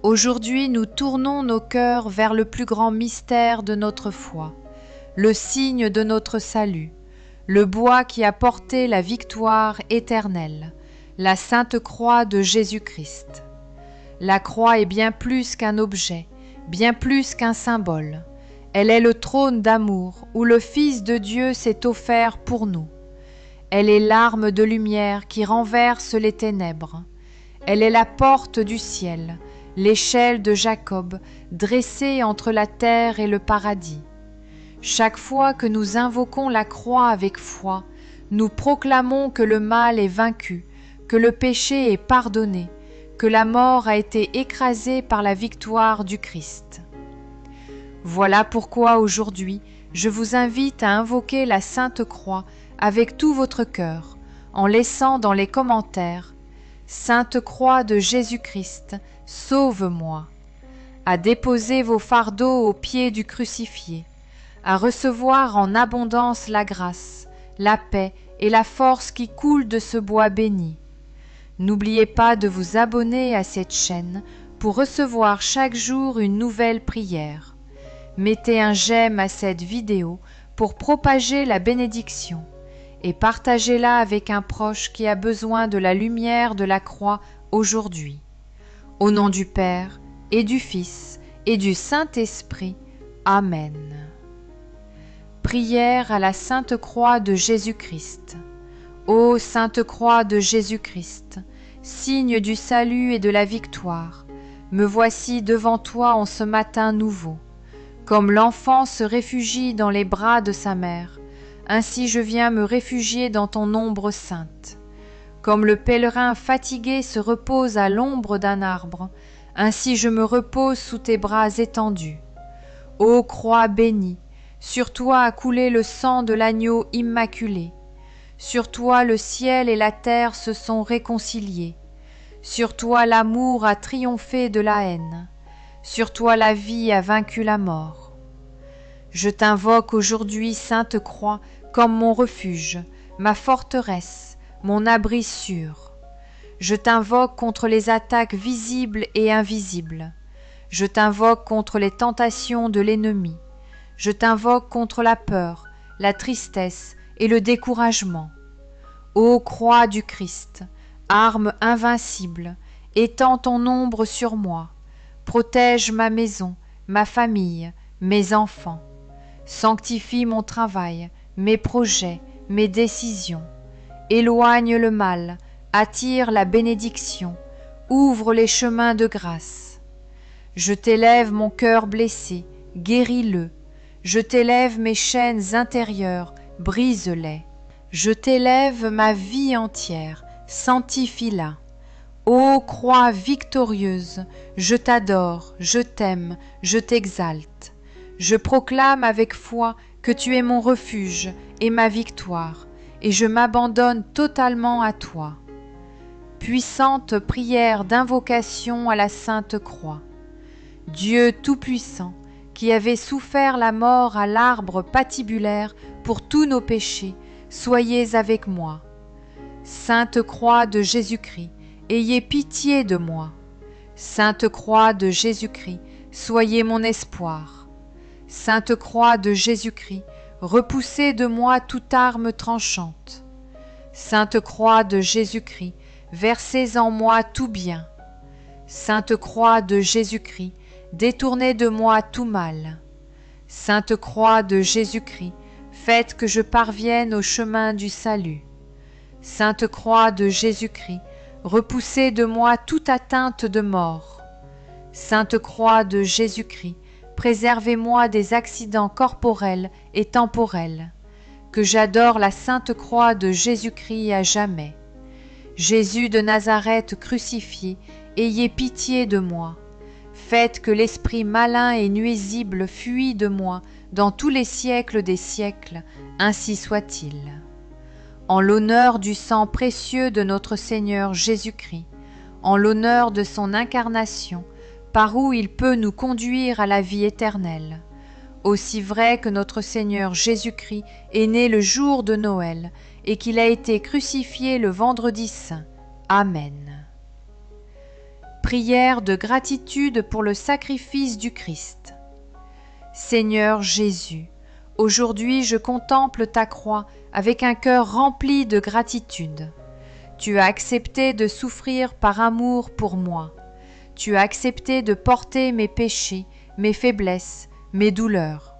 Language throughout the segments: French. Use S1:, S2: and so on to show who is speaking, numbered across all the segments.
S1: Aujourd'hui, nous tournons nos cœurs vers le plus grand mystère de notre foi, le signe de notre salut, le bois qui a porté la victoire éternelle, la Sainte Croix de Jésus-Christ. La croix est bien plus qu'un objet, bien plus qu'un symbole. Elle est le trône d'amour où le Fils de Dieu s'est offert pour nous. Elle est l'arme de lumière qui renverse les ténèbres. Elle est la porte du ciel, l'échelle de Jacob dressée entre la terre et le paradis. Chaque fois que nous invoquons la croix avec foi, nous proclamons que le mal est vaincu, que le péché est pardonné, que la mort a été écrasée par la victoire du Christ. Voilà pourquoi aujourd'hui, je vous invite à invoquer la Sainte Croix avec tout votre cœur, en laissant dans les commentaires « Sainte Croix de Jésus-Christ, sauve-moi », à déposer vos fardeaux aux pieds du crucifié, à recevoir en abondance la grâce, la paix et la force qui coulent de ce bois béni. N'oubliez pas de vous abonner à cette chaîne pour recevoir chaque jour une nouvelle prière. Mettez un j'aime à cette vidéo pour propager la bénédiction et partagez-la avec un proche qui a besoin de la lumière de la croix aujourd'hui. Au nom du Père et du Fils et du Saint-Esprit. Amen. Prière à la Sainte Croix de Jésus-Christ. Ô Sainte Croix de Jésus-Christ, signe du salut et de la victoire, me voici devant toi en ce matin nouveau. Comme l'enfant se réfugie dans les bras de sa mère, ainsi je viens me réfugier dans ton ombre sainte. Comme le pèlerin fatigué se repose à l'ombre d'un arbre, ainsi je me repose sous tes bras étendus. Ô croix bénie, sur toi a coulé le sang de l'agneau immaculé. Sur toi le ciel et la terre se sont réconciliés. Sur toi l'amour a triomphé de la haine. Sur toi la vie a vaincu la mort. Je t'invoque aujourd'hui, Sainte Croix, comme mon refuge, ma forteresse, mon abri sûr. Je t'invoque contre les attaques visibles et invisibles. Je t'invoque contre les tentations de l'ennemi. Je t'invoque contre la peur, la tristesse et le découragement. Ô croix du Christ, arme invincible, étends ton ombre sur moi. Protège ma maison, ma famille, mes enfants. Sanctifie mon travail, mes projets, mes décisions. Éloigne le mal, attire la bénédiction, ouvre les chemins de grâce. Je t'élève mon cœur blessé, guéris-le. Je t'élève mes chaînes intérieures, brise-les. Je t'élève ma vie entière, sanctifie-la. Ô croix victorieuse, je t'adore, je t'aime, je t'exalte. Je proclame avec foi que tu es mon refuge et ma victoire, et je m'abandonne totalement à toi. Puissante prière d'invocation à la Sainte Croix. Dieu Tout-Puissant, qui avait souffert la mort à l'arbre patibulaire pour tous nos péchés, soyez avec moi. Sainte Croix de Jésus-Christ, ayez pitié de moi. Sainte Croix de Jésus-Christ, soyez mon espoir. Sainte Croix de Jésus-Christ, repoussez de moi toute arme tranchante. Sainte Croix de Jésus-Christ, versez en moi tout bien. Sainte Croix de Jésus-Christ, détournez de moi tout mal. Sainte Croix de Jésus-Christ, faites que je parvienne au chemin du salut. Sainte Croix de Jésus-Christ, repoussez de moi toute atteinte de mort. Sainte Croix de Jésus-Christ, préservez-moi des accidents corporels et temporels. Que j'adore la Sainte Croix de Jésus-Christ à jamais. Jésus de Nazareth crucifié, ayez pitié de moi. Faites que l'esprit malin et nuisible fuie de moi dans tous les siècles des siècles, ainsi soit-il. En l'honneur du sang précieux de notre Seigneur Jésus-Christ, en l'honneur de son incarnation, par où il peut nous conduire à la vie éternelle, aussi vrai que notre Seigneur Jésus-Christ est né le jour de Noël et qu'il a été crucifié le vendredi saint. Amen. Prière de gratitude pour le sacrifice du Christ. Seigneur Jésus, aujourd'hui je contemple ta croix avec un cœur rempli de gratitude. Tu as accepté de souffrir par amour pour moi. Tu as accepté de porter mes péchés, mes faiblesses, mes douleurs.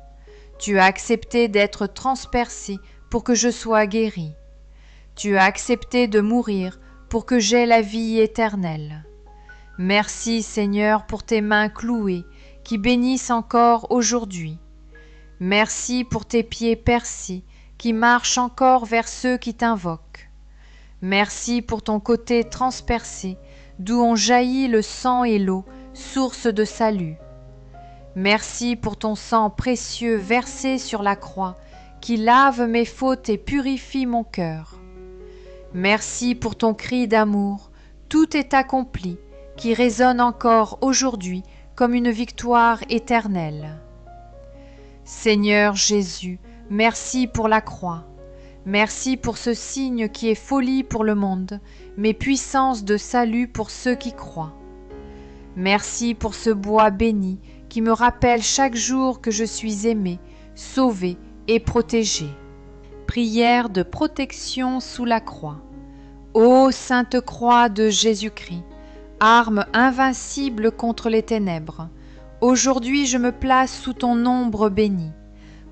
S1: Tu as accepté d'être transpercé pour que je sois guéri. Tu as accepté de mourir pour que j'aie la vie éternelle. Merci Seigneur pour tes mains clouées qui bénissent encore aujourd'hui. Merci pour tes pieds percés qui marchent encore vers ceux qui t'invoquent. Merci pour ton côté transpercé d'où ont jailli le sang et l'eau, source de salut. Merci pour ton sang précieux versé sur la croix qui lave mes fautes et purifie mon cœur. Merci pour ton cri d'amour, tout est accompli, qui résonne encore aujourd'hui comme une victoire éternelle. Seigneur Jésus, merci pour la croix. Merci pour ce signe qui est folie pour le monde, mais puissance de salut pour ceux qui croient. Merci pour ce bois béni qui me rappelle chaque jour que je suis aimé, sauvé et protégé. Prière de protection sous la croix. Ô Sainte Croix de Jésus-Christ, arme invincible contre les ténèbres, aujourd'hui je me place sous ton ombre bénie.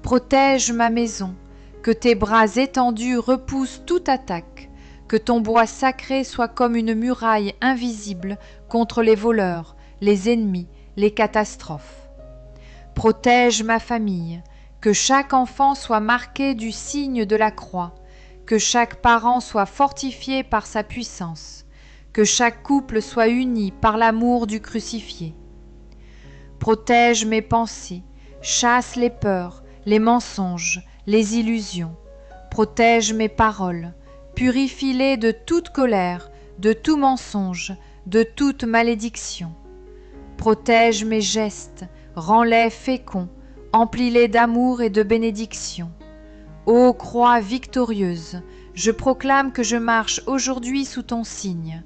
S1: Protège ma maison, que tes bras étendus repoussent toute attaque, que ton bois sacré soit comme une muraille invisible contre les voleurs, les ennemis, les catastrophes. Protège ma famille, que chaque enfant soit marqué du signe de la croix, que chaque parent soit fortifié par sa puissance, que chaque couple soit uni par l'amour du crucifié. Protège mes pensées, chasse les peurs, les mensonges, les illusions. Protège mes paroles, purifie-les de toute colère, de tout mensonge, de toute malédiction. Protège mes gestes, rends-les féconds, emplis-les d'amour et de bénédiction. Ô croix victorieuse, je proclame que je marche aujourd'hui sous ton signe.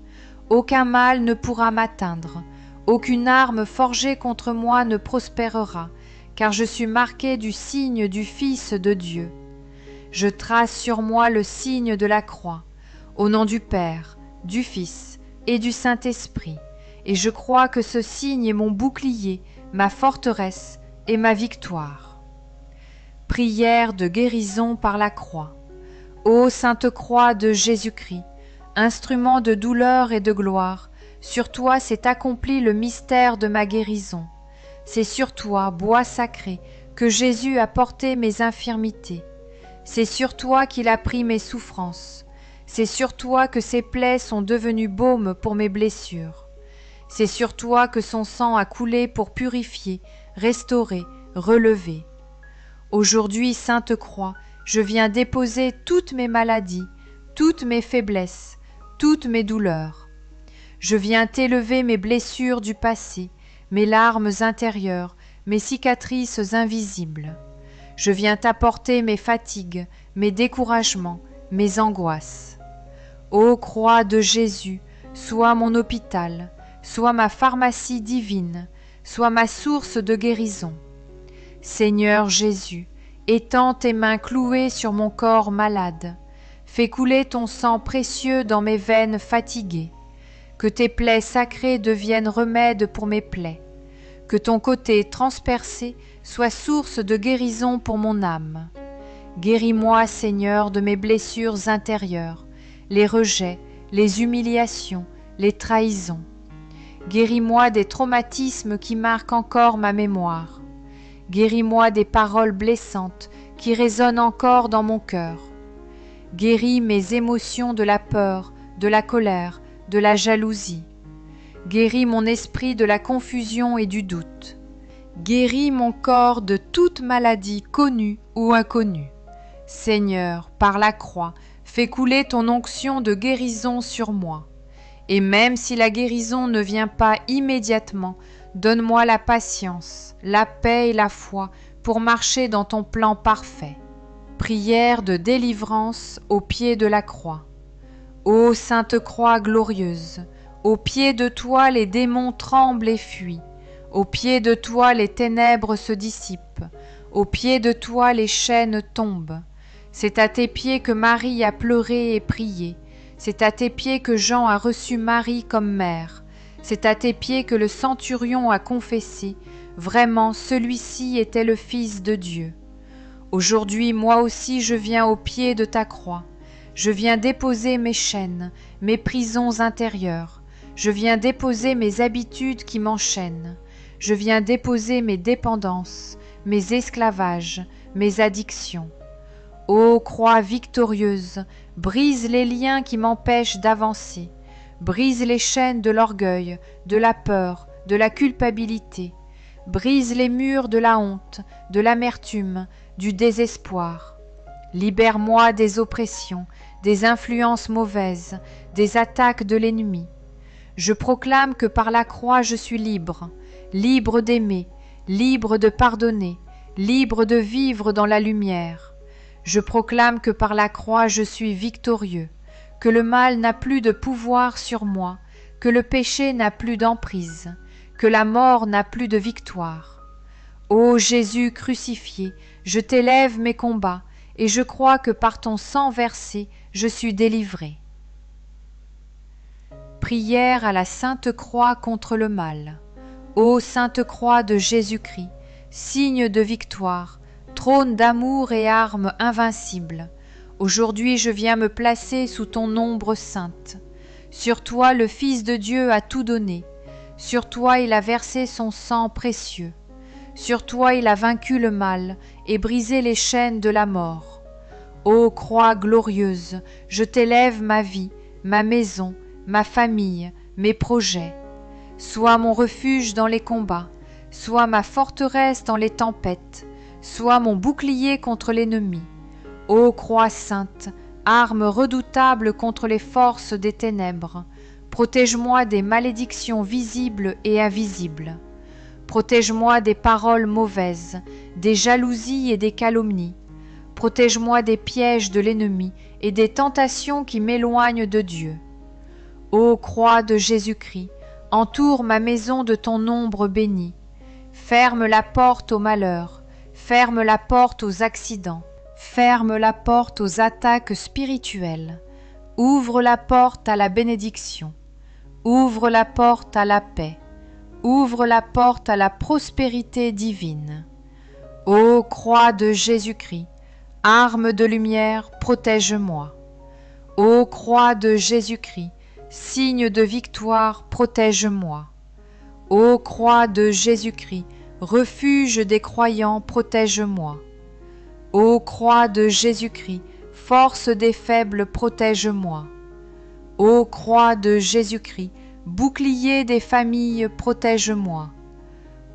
S1: Aucun mal ne pourra m'atteindre, aucune arme forgée contre moi ne prospérera, car je suis marqué du signe du Fils de Dieu. Je trace sur moi le signe de la croix, au nom du Père, du Fils et du Saint-Esprit, et je crois que ce signe est mon bouclier, ma forteresse et ma victoire. Prière de guérison par la croix. Ô Sainte Croix de Jésus-Christ, instrument de douleur et de gloire, sur toi s'est accompli le mystère de ma guérison. C'est sur toi, bois sacré, que Jésus a porté mes infirmités. C'est sur toi qu'il a pris mes souffrances. C'est sur toi que ses plaies sont devenues baume pour mes blessures. C'est sur toi que son sang a coulé pour purifier, restaurer, relever. Aujourd'hui, Sainte Croix, je viens déposer toutes mes maladies, toutes mes faiblesses, toutes mes douleurs. Je viens t'élever mes blessures du passé, mes larmes intérieures, mes cicatrices invisibles. Je viens t'apporter mes fatigues, mes découragements, mes angoisses. Ô croix de Jésus, sois mon hôpital, sois ma pharmacie divine, sois ma source de guérison. Seigneur Jésus, étends tes mains clouées sur mon corps malade. Fais couler ton sang précieux dans mes veines fatiguées. Que tes plaies sacrées deviennent remède pour mes plaies. Que ton côté transpercé soit source de guérison pour mon âme. Guéris-moi, Seigneur, de mes blessures intérieures, les rejets, les humiliations, les trahisons. Guéris-moi des traumatismes qui marquent encore ma mémoire. Guéris-moi des paroles blessantes qui résonnent encore dans mon cœur. Guéris mes émotions de la peur, de la colère, de la jalousie. Guéris mon esprit de la confusion et du doute. Guéris mon corps de toute maladie connue ou inconnue. Seigneur, par la croix, fais couler ton onction de guérison sur moi. Et même si la guérison ne vient pas immédiatement, donne-moi la patience, la paix et la foi pour marcher dans ton plan parfait. Prière de délivrance au pied de la croix. Ô Sainte Croix glorieuse, Au pied de toi les démons tremblent et fuient. Au pied de toi les ténèbres se dissipent. Au pied de toi les chaînes tombent. C'est à tes pieds que Marie a pleuré et prié. C'est à tes pieds que Jean a reçu Marie comme mère. C'est à tes pieds que le centurion a confessé. Vraiment, celui-ci était le Fils de Dieu. Aujourd'hui, moi aussi, je viens au pied de ta croix. Je viens déposer mes chaînes, mes prisons intérieures. Je viens déposer mes habitudes qui m'enchaînent. Je viens déposer mes dépendances, mes esclavages, mes addictions. Ô croix victorieuse, brise les liens qui m'empêchent d'avancer. Brise les chaînes de l'orgueil, de la peur, de la culpabilité. Brise les murs de la honte, de l'amertume, du désespoir. Libère-moi des oppressions, des influences mauvaises, des attaques de l'ennemi. Je proclame que par la croix je suis libre, libre d'aimer, libre de pardonner, libre de vivre dans la lumière. Je proclame que par la croix je suis victorieux, que le mal n'a plus de pouvoir sur moi, que le péché n'a plus d'emprise, que la mort n'a plus de victoire. Ô Jésus crucifié, je t'élève mes combats, et je crois que par ton sang versé, je suis délivré. Prière à la Sainte Croix contre le mal. Ô Sainte Croix de Jésus-Christ, signe de victoire, trône d'amour et arme invincible, aujourd'hui je viens me placer sous ton ombre sainte. Sur toi le Fils de Dieu a tout donné, sur toi il a versé son sang précieux. Sur toi il a vaincu le mal et brisé les chaînes de la mort. Ô croix glorieuse, je t'élève ma vie, ma maison, ma famille, mes projets. Sois mon refuge dans les combats, sois ma forteresse dans les tempêtes, sois mon bouclier contre l'ennemi. Ô croix sainte, arme redoutable contre les forces des ténèbres, protège-moi des malédictions visibles et invisibles. Protège-moi des paroles mauvaises, des jalousies et des calomnies. Protège-moi des pièges de l'ennemi et des tentations qui m'éloignent de Dieu. Ô croix de Jésus-Christ, entoure ma maison de ton ombre bénie. Ferme la porte au malheur, ferme la porte aux accidents, ferme la porte aux attaques spirituelles. Ouvre la porte à la bénédiction, ouvre la porte à la paix. Ouvre la porte à la prospérité divine. Ô croix de Jésus-Christ, arme de lumière, protège-moi. Ô croix de Jésus-Christ, signe de victoire, protège-moi. Ô croix de Jésus-Christ, refuge des croyants, protège-moi. Ô croix de Jésus-Christ, force des faibles, protège-moi. Ô croix de Jésus-Christ, bouclier des familles, protège-moi.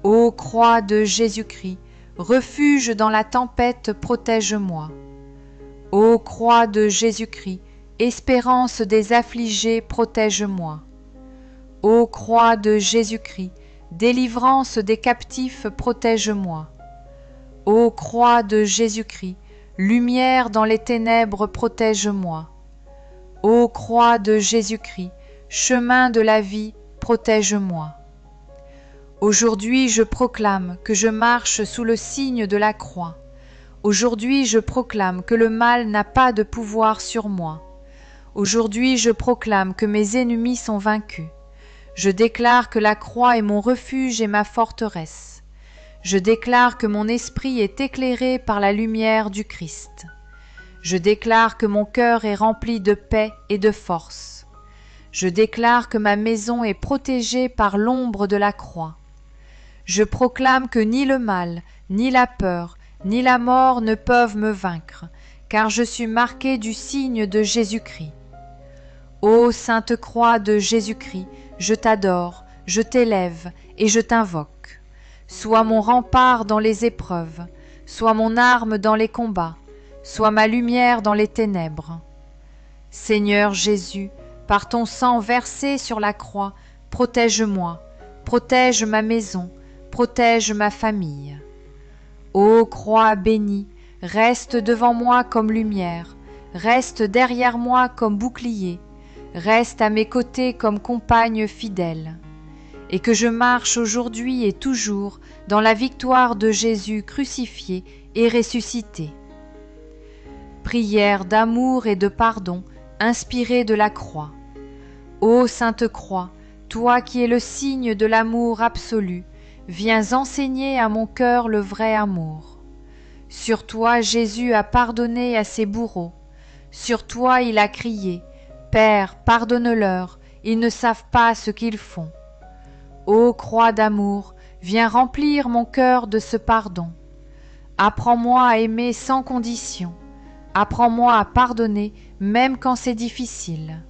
S1: Ô croix de Jésus-Christ, refuge dans la tempête, protège-moi. Ô croix de Jésus-Christ, espérance des affligés, protège-moi. Ô croix de Jésus-Christ, délivrance des captifs, protège-moi. Ô croix de Jésus-Christ, lumière dans les ténèbres, protège-moi. Ô croix de Jésus-Christ, chemin de la vie, protège-moi. Aujourd'hui je proclame que je marche sous le signe de la croix. Aujourd'hui je proclame que le mal n'a pas de pouvoir sur moi. Aujourd'hui je proclame que mes ennemis sont vaincus. Je déclare que la croix est mon refuge et ma forteresse. Je déclare que mon esprit est éclairé par la lumière du Christ. Je déclare que mon cœur est rempli de paix et de force. Je déclare que ma maison est protégée par l'ombre de la croix. Je proclame que ni le mal, ni la peur, ni la mort ne peuvent me vaincre, car je suis marqué du signe de Jésus-Christ. Ô Sainte Croix de Jésus-Christ, je t'adore, je t'élève et je t'invoque. Sois mon rempart dans les épreuves, sois mon arme dans les combats, sois ma lumière dans les ténèbres. Seigneur Jésus, par ton sang versé sur la croix, protège-moi, protège ma maison, protège ma famille. Ô croix bénie, reste devant moi comme lumière, reste derrière moi comme bouclier, reste à mes côtés comme compagne fidèle, et que je marche aujourd'hui et toujours dans la victoire de Jésus crucifié et ressuscité. Prière d'amour et de pardon inspirée de la croix. Ô Sainte Croix, toi qui es le signe de l'amour absolu, viens enseigner à mon cœur le vrai amour. Sur toi Jésus a pardonné à ses bourreaux, sur toi il a crié « Père, pardonne-leur, ils ne savent pas ce qu'ils font ». Ô croix d'amour, viens remplir mon cœur de ce pardon. Apprends-moi à aimer sans condition. Apprends-moi à pardonner même quand c'est difficile.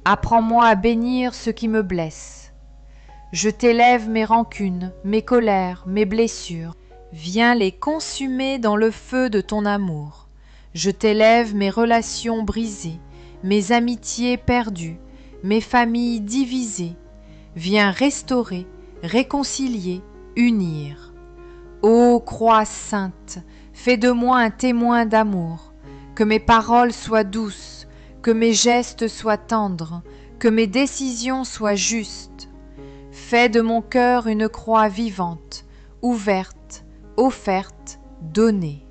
S1: Apprends-moi à bénir ceux qui me blessent. Je t'élève mes rancunes, mes colères, mes blessures. Viens les consumer dans le feu de ton amour. Je t'élève mes relations brisées, mes amitiés perdues, mes familles divisées. Viens restaurer, réconcilier, unir. Ô croix sainte, fais de moi un témoin d'amour, que mes paroles soient douces, que mes gestes soient tendres, que mes décisions soient justes. Fais de mon cœur une croix vivante, ouverte, offerte, donnée.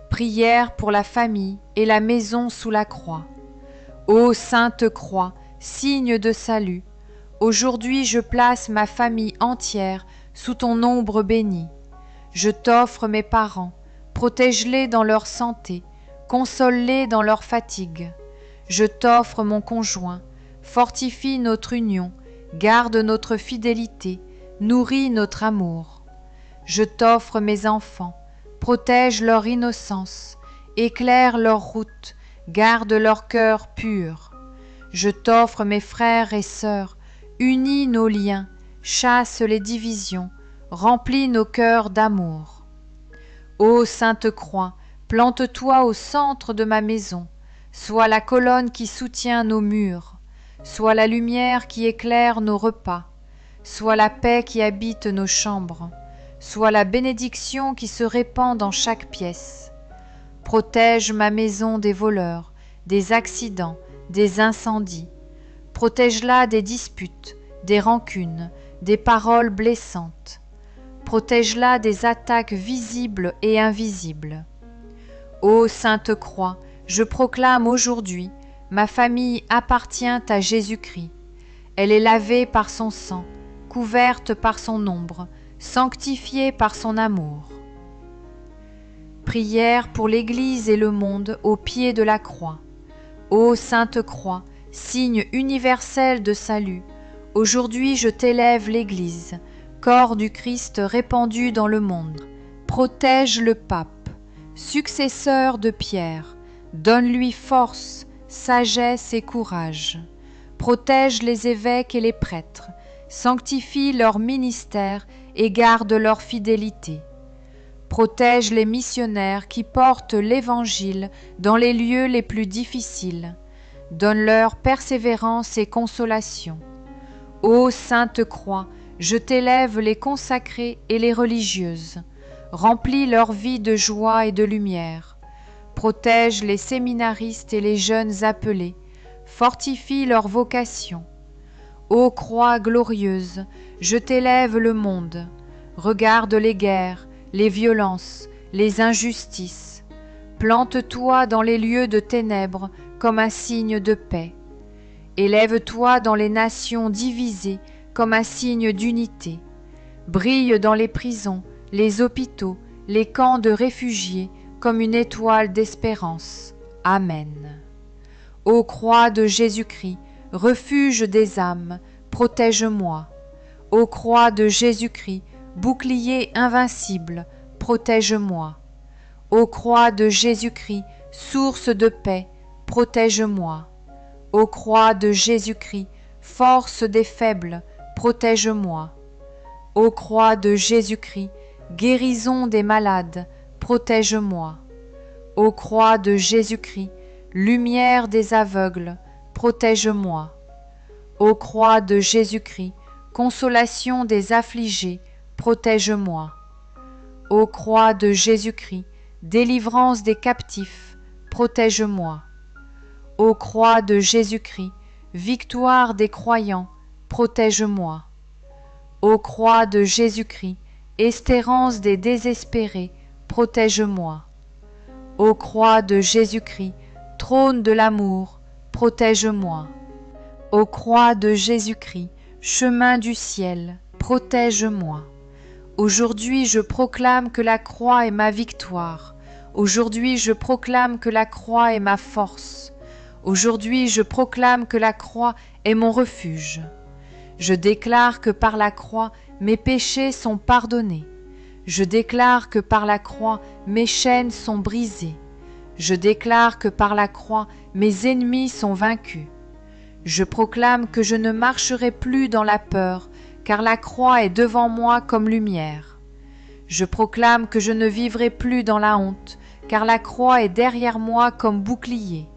S1: Prière pour la famille et la maison sous la croix. Ô Sainte Croix, signe de salut, aujourd'hui je place ma famille entière sous ton ombre bénie. Je t'offre mes parents, protège-les dans leur santé, console-les dans leur fatigue. Je t'offre mon conjoint, fortifie notre union, garde notre fidélité, nourris notre amour. Je t'offre mes enfants, protège leur innocence, éclaire leur route, garde leur cœur pur. Je t'offre mes frères et sœurs, unis nos liens, chasse les divisions, remplis nos cœurs d'amour. Ô Sainte Croix, plante-toi au centre de ma maison, sois la colonne qui soutient nos murs, sois la lumière qui éclaire nos repas, sois la paix qui habite nos chambres, sois la bénédiction qui se répand dans chaque pièce. Protège ma maison des voleurs, des accidents, des incendies. Protège-la des disputes, des rancunes, des paroles blessantes. Protège-la des attaques visibles et invisibles. Ô Sainte Croix, je proclame aujourd'hui, ma famille appartient à Jésus-Christ. Elle est lavée par son sang, couverte par son ombre, sanctifiée par son amour. Prière pour l'Église et le monde au pied de la croix. Ô Sainte Croix, signe universel de salut, aujourd'hui je t'élève l'Église, corps du Christ répandu dans le monde. Protège le pape, successeur de Pierre, donne-lui force, sagesse et courage. Protège les évêques et les prêtres, sanctifie leur ministère et garde leur fidélité. Protège les missionnaires qui portent l'Évangile dans les lieux les plus difficiles. Donne-leur persévérance et consolation. Ô Sainte Croix, je t'élève les consacrés et les religieuses. Remplis leur vie de joie et de lumière. Protège les séminaristes et les jeunes appelés. Fortifie leur vocation. Ô Croix glorieuse, je t'élève le monde. Regarde les guerres, les violences, les injustices. Plante-toi dans les lieux de ténèbres comme un signe de paix. Élève-toi dans les nations divisées comme un signe d'unité. Brille dans les prisons, les hôpitaux, les camps de réfugiés comme une étoile d'espérance. Amen. Ô croix de Jésus-Christ, refuge des âmes, protège-moi. Ô croix de Jésus-Christ, bouclier invincible, protège-moi. Ô croix de Jésus-Christ, source de paix, protège-moi. Ô croix de Jésus-Christ, force des faibles, protège-moi. Ô croix de Jésus-Christ, guérison des malades, protège-moi. Ô croix de Jésus-Christ, lumière des aveugles, protège-moi. Ô croix de Jésus-Christ, consolation des affligés, protège-moi. Ô croix de Jésus-Christ, délivrance des captifs, protège-moi. Ô croix de Jésus-Christ, victoire des croyants, protège-moi. Ô croix de Jésus-Christ, espérance des désespérés, protège-moi. Ô croix de Jésus-Christ, trône de l'amour, protège-moi. Ô croix de Jésus-Christ, chemin du ciel, protège-moi. Aujourd'hui je proclame que la croix est ma victoire. Aujourd'hui je proclame que la croix est ma force. Aujourd'hui je proclame que la croix est mon refuge. Je déclare que par la croix mes péchés sont pardonnés. Je déclare que par la croix mes chaînes sont brisées. Je déclare que par la croix mes ennemis sont vaincus. Je proclame que je ne marcherai plus dans la peur, car la croix est devant moi comme lumière. Je proclame que je ne vivrai plus dans la honte, car la croix est derrière moi comme bouclier.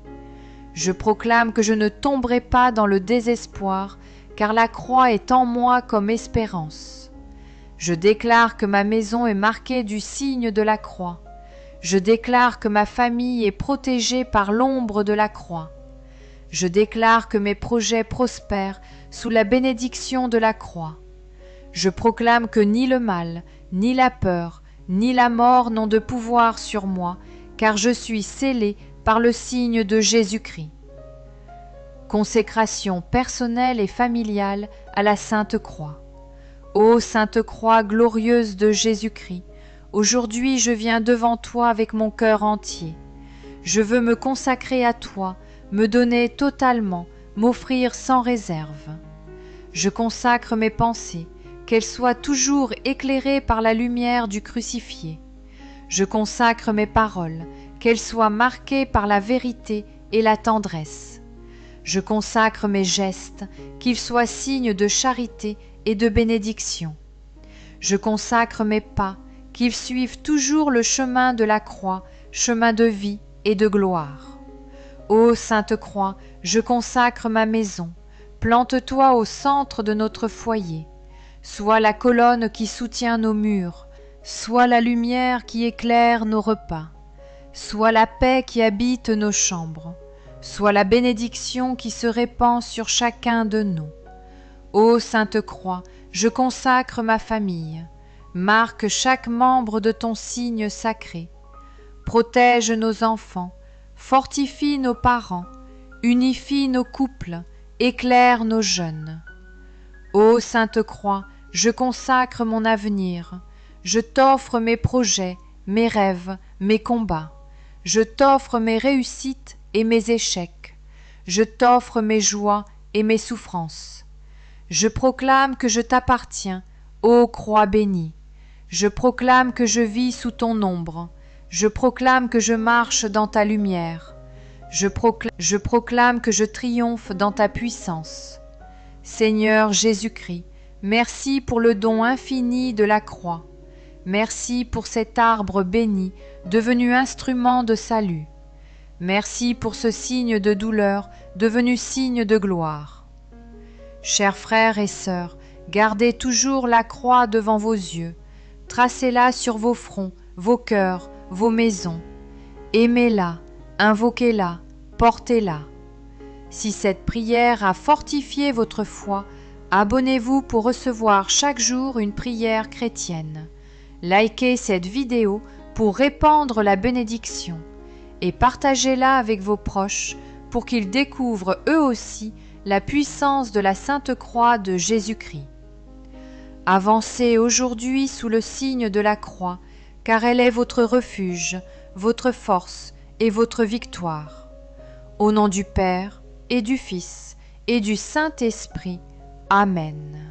S1: Je proclame que je ne tomberai pas dans le désespoir, car la croix est en moi comme espérance. Je déclare que ma maison est marquée du signe de la croix. Je déclare que ma famille est protégée par l'ombre de la croix. Je déclare que mes projets prospèrent sous la bénédiction de la croix. Je proclame que ni le mal, ni la peur, ni la mort n'ont de pouvoir sur moi, car je suis scellé par le signe de Jésus-Christ. Consécration personnelle et familiale à la Sainte Croix. Ô Sainte Croix glorieuse de Jésus-Christ, aujourd'hui je viens devant toi avec mon cœur entier. Je veux me consacrer à toi, me donner totalement, m'offrir sans réserve. Je consacre mes pensées, qu'elles soient toujours éclairées par la lumière du crucifié. Je consacre mes paroles, qu'elles soient marquées par la vérité et la tendresse. Je consacre mes gestes, qu'ils soient signes de charité et de bénédiction. Je consacre mes pas, qu'ils suivent toujours le chemin de la croix, chemin de vie et de gloire. Ô Sainte Croix, je consacre ma maison. Plante-toi au centre de notre foyer. Sois la colonne qui soutient nos murs. Sois la lumière qui éclaire nos repas. Sois la paix qui habite nos chambres. Sois la bénédiction qui se répand sur chacun de nous. Ô Sainte Croix, je consacre ma famille. Marque chaque membre de ton signe sacré. Protège nos enfants. Fortifie nos parents, unifie nos couples, éclaire nos jeunes. Ô Sainte Croix, je consacre mon avenir, je t'offre mes projets, mes rêves, mes combats, je t'offre mes réussites et mes échecs, je t'offre mes joies et mes souffrances. Je proclame que je t'appartiens, ô Croix bénie, je proclame que je vis sous ton ombre, je proclame que je marche dans ta lumière. Je proclame que je triomphe dans ta puissance. Seigneur Jésus-Christ, merci pour le don infini de la croix. Merci pour cet arbre béni, devenu instrument de salut. Merci pour ce signe de douleur, devenu signe de gloire. Chers frères et sœurs, gardez toujours la croix devant vos yeux. Tracez-la sur vos fronts, vos cœurs, vos maisons. Aimez-la, invoquez-la, portez-la. Si cette prière a fortifié votre foi, abonnez-vous pour recevoir chaque jour une prière chrétienne. Likez cette vidéo pour répandre la bénédiction et partagez-la avec vos proches pour qu'ils découvrent eux aussi la puissance de la Sainte Croix de Jésus-Christ. Avancez aujourd'hui sous le signe de la croix, car elle est votre refuge, votre force et votre victoire. Au nom du Père, et du Fils, et du Saint-Esprit. Amen.